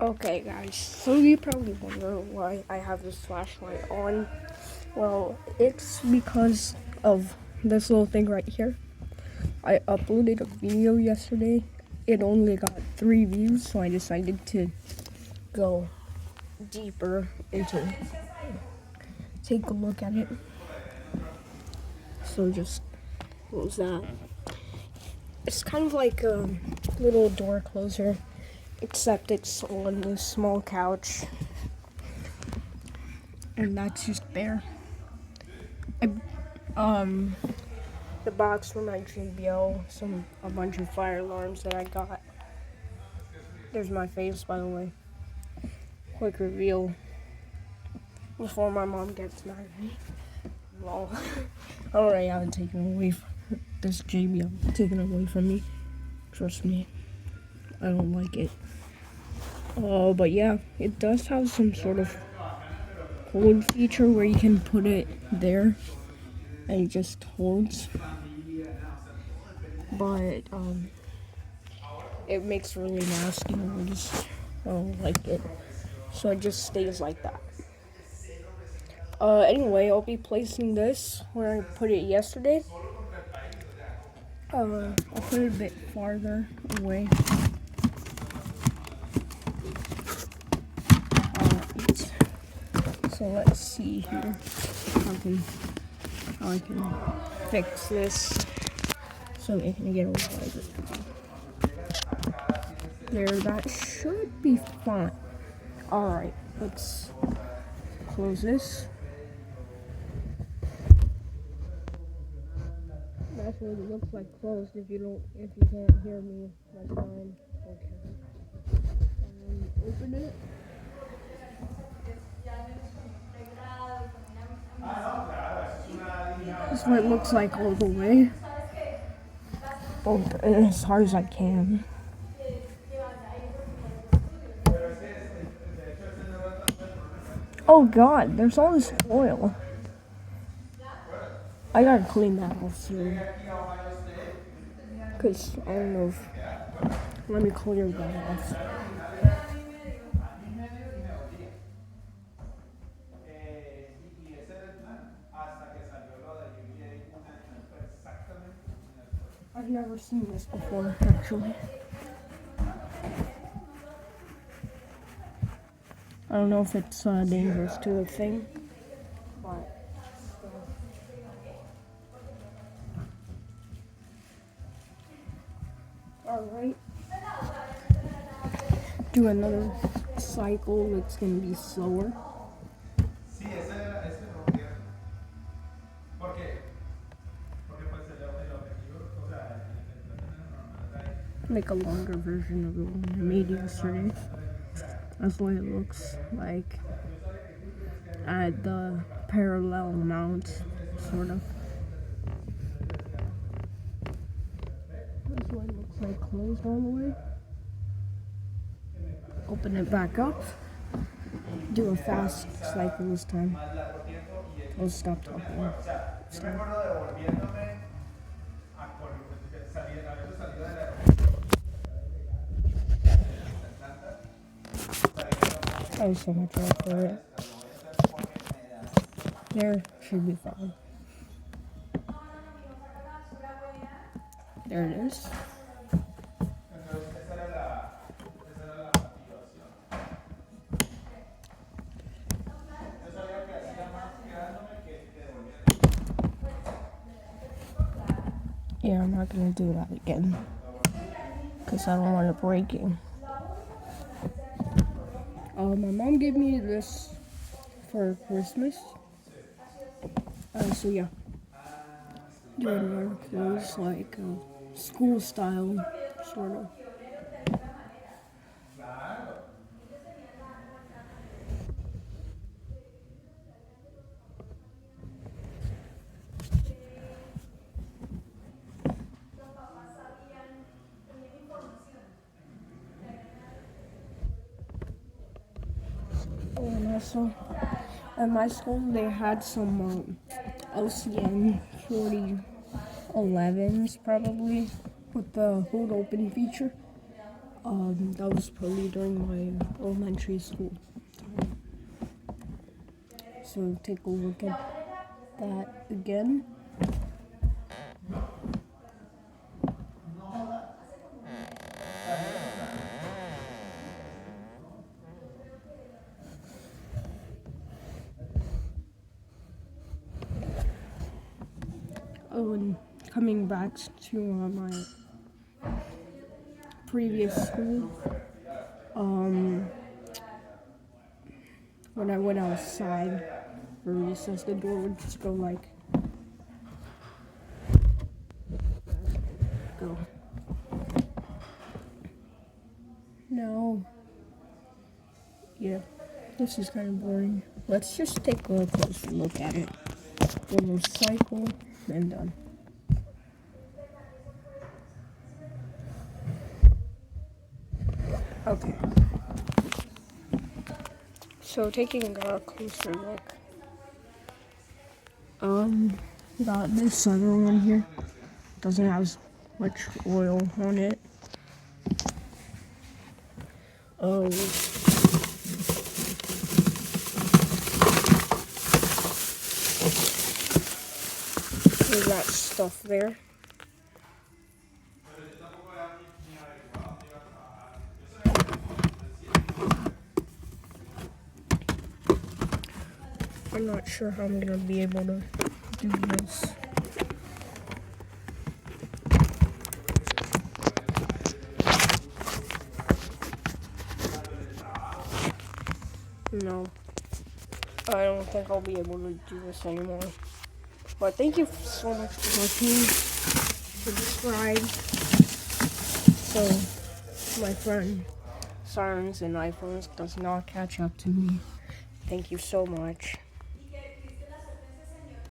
Okay, guys, so you probably wonder why I have this flashlight on. Well, it's because of this little thing right here. I uploaded a video yesterday. It only got 3 views, so I decided to go deeper into take a look at it. So just close that. It's kind of like a little door closer, except it's on this small couch. And that's just bare. The box for my JBL, a bunch of fire alarms that I got. There's my face, by the way. Quick reveal before my mom gets mad at me. Lol. I already have it taken away from this JBL taken away from me. Trust me, I don't like it. But yeah, it does have some sort of hold feature where you can put it there and it just holds. But it makes really nasty noise. I don't like it. So it just stays like that. Anyway, I'll be placing this where I put it yesterday. I'll put it a bit farther away. So let's see here how I can fix this so it can get a wider. There, that should be fine. Alright, let's close this. That's what it looks like closed. If you can't hear me, that's fine. Okay. Open it. This is what it looks like all the way. Open as hard as I can. Oh god, there's all this oil. I gotta clean that off soon. Cause I don't know if. Let me clear that off. I've never seen this before, actually. I don't know if it's dangerous to the thing, but. Alright. Do another cycle, it's gonna be slower. Make a longer version of the one I made yesterday. That's what it looks like at the parallel mount, sort of. That's what it looks like closed all the way. Open it back up. Do a fast cycle this time. I'll stop talking. That was so much work for it. There should be fine. There it is. Yeah, I'm not gonna do that again because I don't want it breaking. My mom gave me this for Christmas. So yeah, doing more clothes like school style, sort of. Oh, and also, at my school, they had some LCN 4011s probably with the hold open feature. That was probably during my elementary school time. So take a look at that again. Oh, and coming back to my previous school, when I went outside for recess, the door would just go like, go. No. Yeah, this is kind of boring. Let's just take a closer look at it. One more cycle, and done. Okay. So taking a closer look. Got this other one here. Doesn't have much oil on it. There's that stuff there. I'm not sure how I'm gonna be able to do this. No, I don't think I'll be able to do this anymore. But thank you so much for watching. Subscribe so my friend Sirens and iPhones does not catch up to me. Thank you so much.